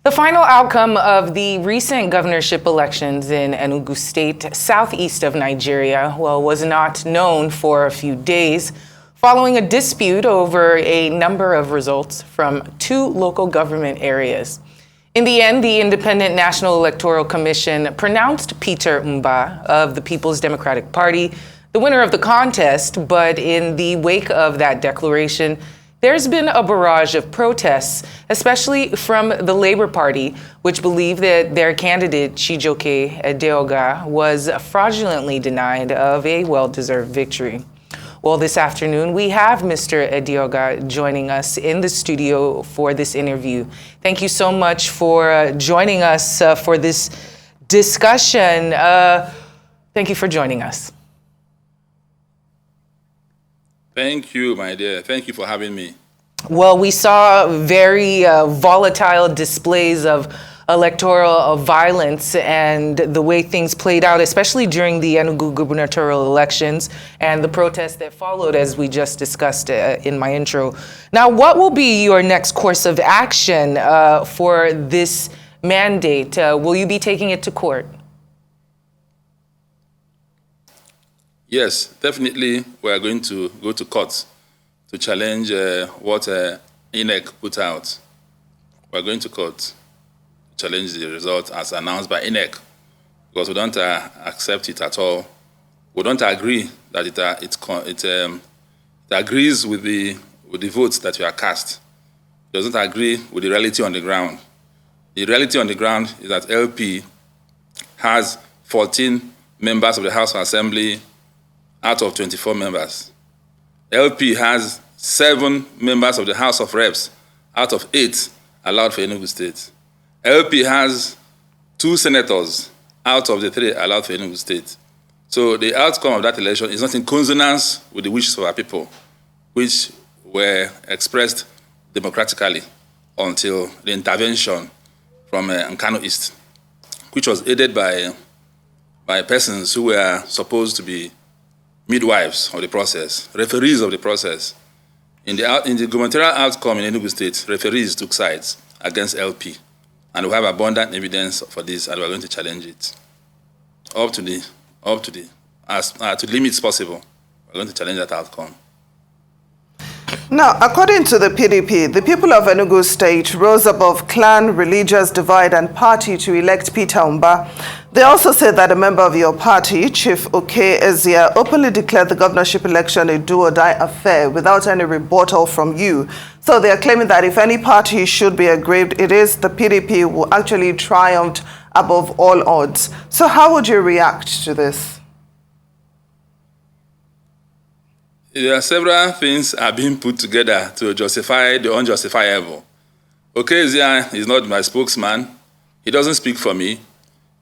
The final outcome of the recent governorship elections in Enugu State, southeast of Nigeria, was not known for a few days, following a dispute over a number of results from two local government areas. In the end, the Independent National Electoral Commission pronounced Peter Mba of the People's Democratic Party the winner of the contest, but in the wake of that declaration, there's been a barrage of protests, especially from the Labour Party, which believe that their candidate, Chijioke Edeoga, was fraudulently denied of a well-deserved victory. Well, this afternoon, we have Mr. Edeoga joining us in the studio for this interview. Thank you so much for joining us for this discussion. Thank you for joining us. Thank you, my dear. Thank you for having me. Well, we saw very volatile displays of electoral violence and the way things played out, especially during the Enugu gubernatorial elections and the protests that followed, as we just discussed in my intro. Now, what will be your next course of action for this mandate? Will you be taking it to court? Yes, definitely we are going to go to court to challenge what INEC put out. We are going to court to challenge the result as announced by INEC because we don't accept it at all. We don't agree that it agrees with the votes that were cast. It doesn't agree with the reality on the ground. The reality on the ground is that LP has 14 members of the House of Assembly out of 24 members. LP has 7 members of the House of Reps out of 8 allowed for Enugu State. LP has 2 senators out of the 3 allowed for Enugu State. So the outcome of that election is not in consonance with the wishes of our people, which were expressed democratically until the intervention from Nkanu East, which was aided by persons who were supposed to be midwives of the process, referees of the process. In the gubernatorial outcome in Enugu State, referees took sides against LP. And we have abundant evidence for this, and we're going to challenge it. Up to the limits possible, we're going to challenge that outcome. Now, according to the PDP, the people of Enugu State rose above clan, religious divide and party to elect Peter Mba. They also said that a member of your party, Chief Oke Ezia, openly declared the governorship election a do-or-die affair without any rebuttal from you. So they are claiming that if any party should be aggrieved, it is the PDP who actually triumphed above all odds. So how would you react to this? There are several things are being put together to justify the unjustifiable. Okezia is not my spokesman. He doesn't speak for me.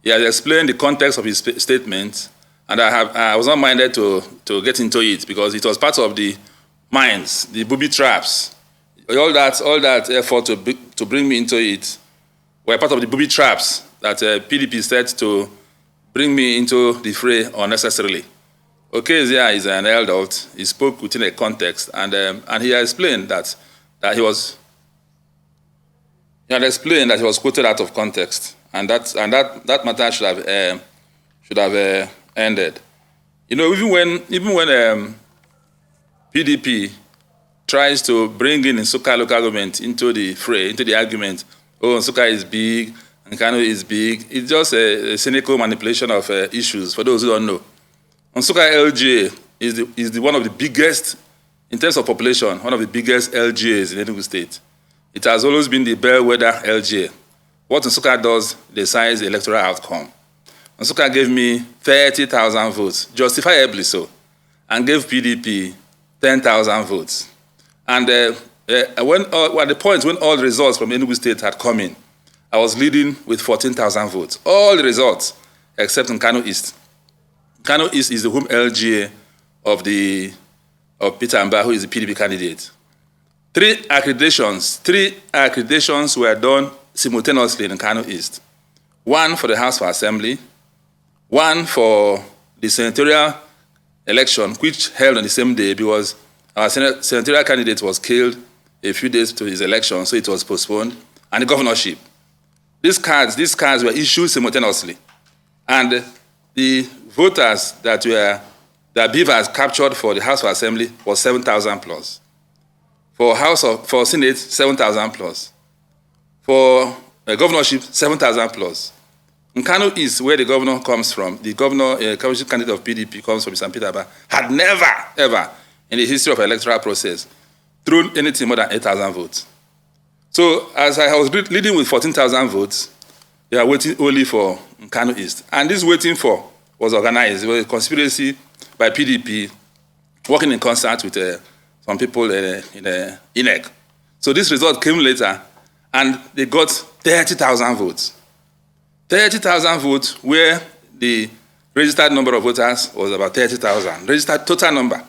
He has explained the context of his statement, and I was not minded to get into it because it was part of the mines, the booby traps. All that effort to bring me into it were part of the booby traps that PDP set to bring me into the fray unnecessarily. Okezia is an adult. He spoke within a context, and he explained that he was quoted out of context, and that matter should have ended. You know, even when PDP tries to bring in Nsukka local government into the fray, into the argument, oh, Nsukka is big, Nkanu is big, it's just a cynical manipulation of issues for those who don't know. Nsukka LGA is one of the biggest, in terms of population, one of the biggest LGAs in Enugu State. It has always been the bellwether LGA. What Nsukka does decides the electoral outcome. Nsukka gave me 30,000 votes, justifiably so, and gave PDP 10,000 votes. And at the point when all the results from Enugu State had come in, I was leading with 14,000 votes. All the results, except in Nkanu East. Nkanu East is the home LGA of Peter Mba, who is the PDP candidate. 3 accreditations were done simultaneously in Nkanu East. 1 for the House of Assembly, 1 for the senatorial election, which held on the same day because our senatorial candidate was killed a few days to his election, so it was postponed, and the governorship. these cards were issued simultaneously. And the voters that Beavers captured for the House of Assembly was 7,000 plus. For Senate, 7,000 plus. For governorship, 7,000 plus. In Kano East, where the governor comes from, the governorship candidate of PDP comes from St. Petersburg, had never, ever in the history of electoral process thrown anything more than 8,000 votes. So as I was leading with 14,000 votes, they are waiting only for Kano East. And this waiting for was organized. It was a conspiracy by PDP working in concert with some people in INEC. So this result came later, and they got 30,000 votes. 30,000 votes, where the registered number of voters was about 30,000. Registered total number.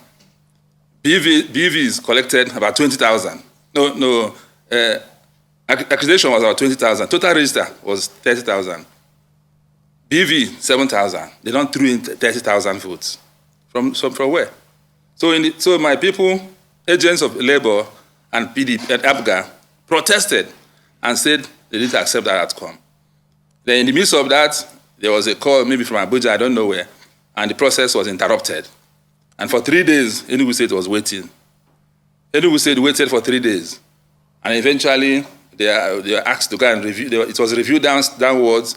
BVs collected about 20,000. Accreditation was about 20,000. Total register was 30,000. BV, 7,000. They don't threw in 30,000 votes. From where? So my people, agents of Labour and PDP and ABGA, protested and said they didn't accept that outcome. Then in the midst of that, there was a call, maybe from Abuja, I don't know where, and the process was interrupted. And for 3 days, Enugu State was waiting. Enugu State waited for 3 days. And eventually, they were asked to go and review. It was reviewed downwards,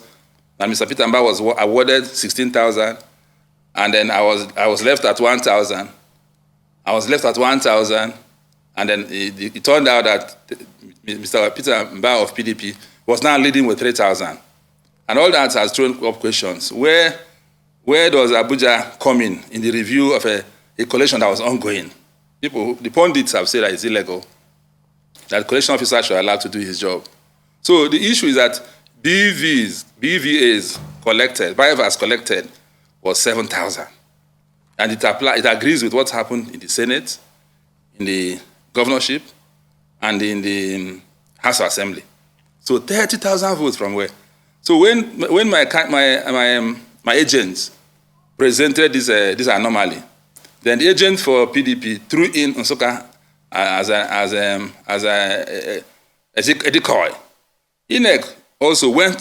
and Mr. Peter Mba was awarded 16,000. And then I was left at 1,000. I was left at 1,000. And then it turned out that Mr. Peter Mba of PDP was now leading with 3,000. And all that has thrown up questions. Where does Abuja come in the review of a collation that was ongoing? The pundits have said that it's illegal, that the collation officer should be allowed to do his job. So the issue is that BVAs collected, Beavers collected, was 7,000. And it agrees with what happened in the Senate, in the governorship, and in the House of Assembly. So 30,000 votes from where? So when my agents presented this anomaly, then the agent for PDP threw in Nsukka as a decoy. INEC also ran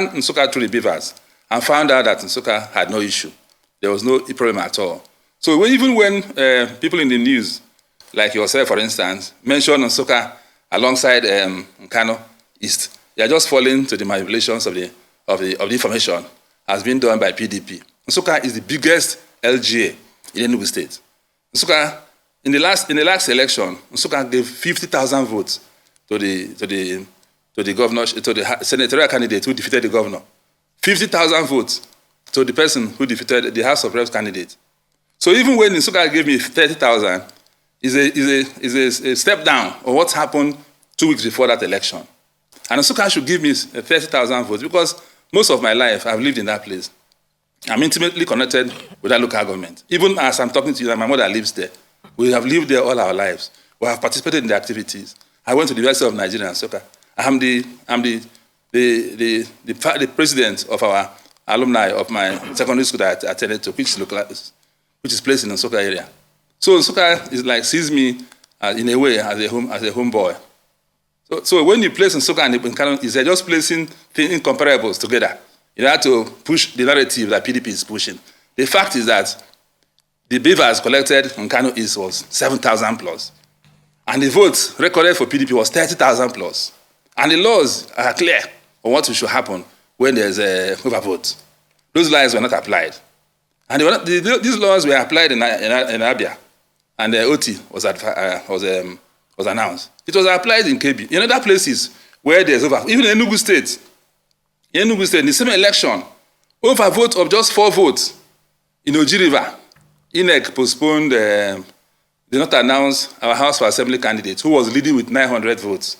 Nsukka through the Beavers and found out that Nsukka had no issue. There was no problem at all. So even when people in the news, like yourself, for instance, mention Nsukka alongside Kano East, they are just falling to the manipulations of the information as being done by PDP. Nsukka is the biggest LGA in Enugu State. Nsukka, in the last election, Nsukka gave 50,000 votes to the governor, to the senatorial candidate who defeated the governor. 50,000 votes to the person who defeated the House of Reps candidate. So even when Nsukka gave me 30,000, is a step down of what happened 2 weeks before that election. And Nsukka should give me 30,000 votes because most of my life I've lived in that place. I'm intimately connected with that local government. Even as I'm talking to you, my mother lives there. We have lived there all our lives. We have participated in the activities. I went to the University of Nigeria in Nsukka. I'm the president of our alumni of my secondary school that I attended to, which is placed in the Nsukka area. So Nsukka is like sees me in a way as a homeboy. So when you place Nsukka and Kano, they're just placing incomparables together. You have to push the narrative that PDP is pushing. The fact is that the Beavers collected on Kano East was 7,000 plus. And the votes recorded for PDP was 30,000 plus. And the laws are clear on what should happen when there's a overvote. Those laws were not applied. And these laws were applied in Abia. And the OT was announced. It was applied in KB. In other places where there's overvote, even in Enugu State, in the same election, overvote of just 4 votes in Oji River, INEC postponed, did not announce our House of Assembly candidate who was leading with 900 votes.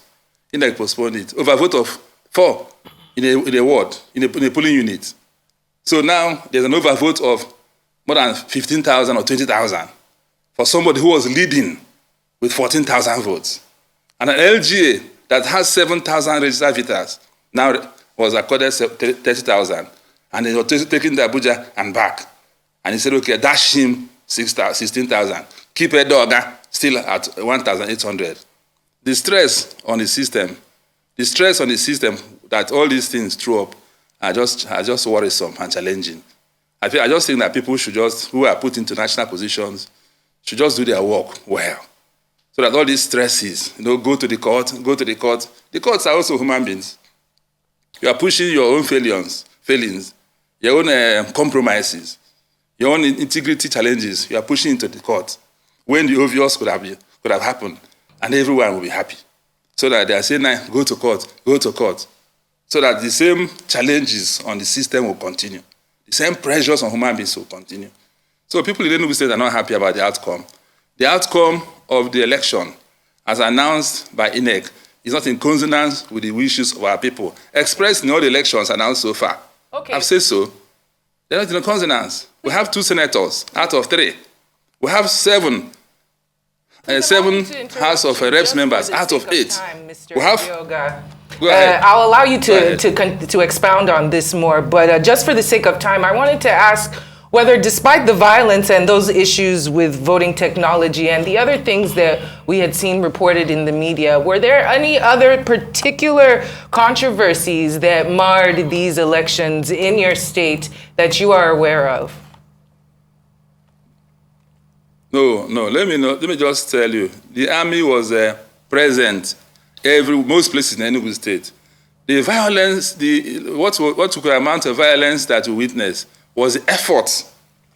INEC postponed it. Overvote of 4 in a ward, in a polling unit. So now there's an overvote of more than 15,000 or 20,000 for somebody who was leading with 14,000 votes. And an LGA that has 7,000 registered voters now was accorded 30,000. And they were taken to Abuja and back. And he said, okay, dash him 16,000. Keep Edeoga still at 1,800. The stress on the system, the stress on the system that all these things throw up are just worrisome and challenging. I just think that people should who are put into national positions, should just do their work well. So that all these stresses, go to the court. The courts are also human beings. You are pushing your own failings, your own compromises, your own integrity challenges. You are pushing into the court when the obvious could have happened, and everyone will be happy. So that they are saying, go to court. So that the same challenges on the system will continue. The same pressures on human beings will continue. So people in Enugu State are not happy about the outcome. The outcome of the election, as announced by INEC, is not in consonance with the wishes of our people, expressed in all the elections announced so far. Okay. I've said so. They're not in consonance. We have 2 senators out of 3. We have 7 House of Reps members out of 8. We have. Edeoga. I'll allow you to expound on this more, but just for the sake of time, I wanted to ask whether, despite the violence and those issues with voting technology and the other things that we had seen reported in the media, were there any other particular controversies that marred these elections in your state that you are aware of? No. Let me just tell you. The army was present most places in Enugu State. The violence, what could amount of violence that we witnessed was the effort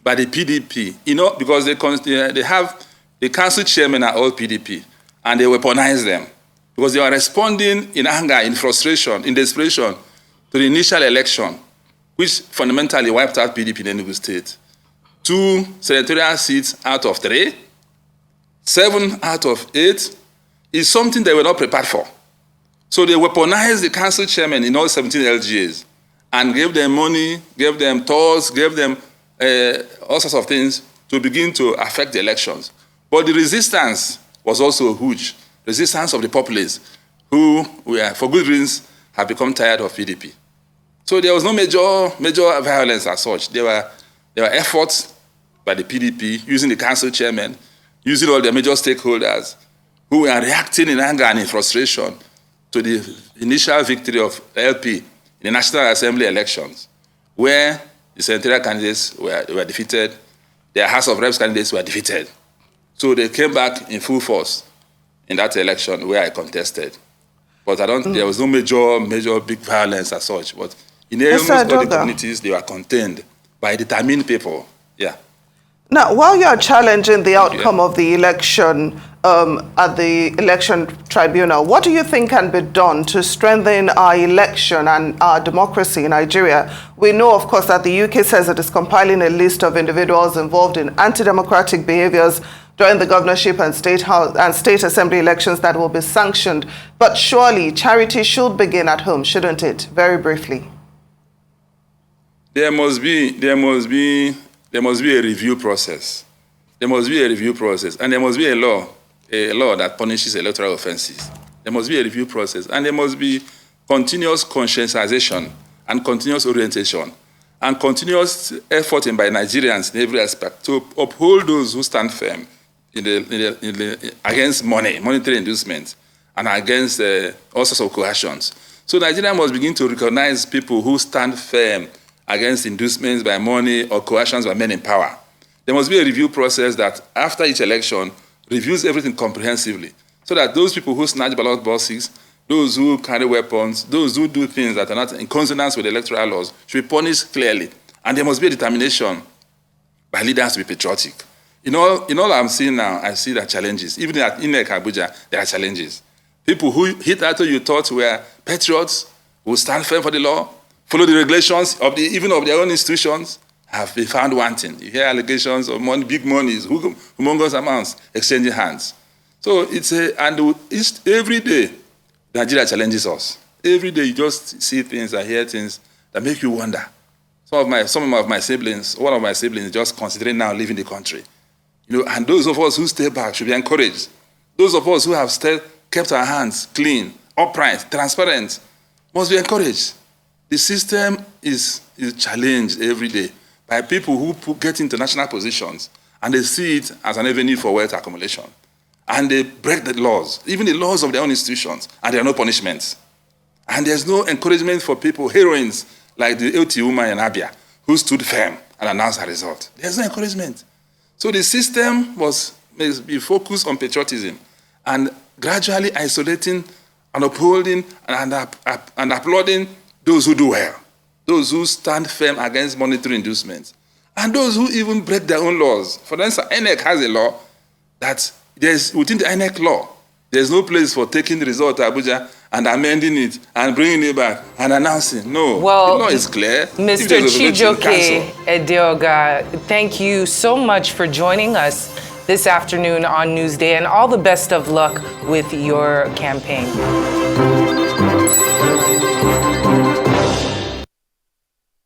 by the PDP, because they have the council chairmen are all PDP, and they weaponize them because they are responding in anger, in frustration, in desperation to the initial election, which fundamentally wiped out PDP in Enugu State. 2 senatorial seats out of 3, 7 out of 8 is something they were not prepared for. So they weaponized the council chairmen in all 17 LGAs and gave them money, gave them tours, gave them all sorts of things to begin to affect the elections. But the resistance was also huge. Resistance of the populace who, for good reasons, have become tired of PDP. So there was no major violence as such. There were efforts by the PDP using the council chairman, using all their major stakeholders who were reacting in anger and in frustration to the initial victory of LP in the National Assembly elections, where the senatorial candidates were defeated, their House of Reps candidates were defeated. So they came back in full force in that election where I contested. But there was no major big violence as such. But in almost all the communities, they were contained by determined people. Yeah. Now, while you're challenging the outcome of the election at the election tribunal, what do you think can be done to strengthen our election and our democracy in Nigeria? We know, of course, that the UK says it is compiling a list of individuals involved in anti-democratic behaviors during the governorship and state assembly elections that will be sanctioned. But surely charity should begin at home, shouldn't it? Very briefly. There must be a review process. There must be a review process, and there must be a law that punishes electoral offenses. There must be a review process, and there must be continuous conscientization and continuous orientation and continuous effort by Nigerians in every aspect to uphold those who stand firm against monetary inducement, and against all sorts of coercions. So Nigeria must begin to recognize people who stand firm against inducements by money or coercions by men in power. There must be a review process that, after each election, reviews everything comprehensively, so that those people who snatch ballot boxes, those who carry weapons, those who do things that are not in consonance with electoral laws should be punished clearly. And there must be a determination by leaders to be patriotic. In all I'm seeing now, I see there are challenges. Even at INEC Abuja, there are challenges. People who hitherto you thought were patriots, who stand firm for the law, follow the regulations even of their own institutions, have been found wanting. You hear allegations of money, big monies, humongous amounts, exchanging hands. So every day, Nigeria challenges us. Every day you just see things and hear things that make you wonder. Some of my siblings, one of my siblings is just considering now leaving the country. And those of us who stay back should be encouraged. Those of us who have kept our hands clean, upright, transparent, must be encouraged. The system is challenged every day by people who get into national positions, and they see it as an avenue for wealth accumulation. And they break the laws, even the laws of their own institutions, and there are no punishments. And there's no encouragement for people, heroines like the LT woman in Abia, who stood firm and announced her result. There's no encouragement. So the system must be focused on patriotism and gradually isolating and upholding and applauding those who do well, those who stand firm against monetary inducements, and those who even break their own laws. For instance, INEC has a law that within the INEC law, there's no place for taking the result to Abuja and amending it and bringing it back and announcing. No, well, the law is clear. Mr. Chijioke Edeoga, thank you so much for joining us this afternoon on Newsday, and all the best of luck with your campaign.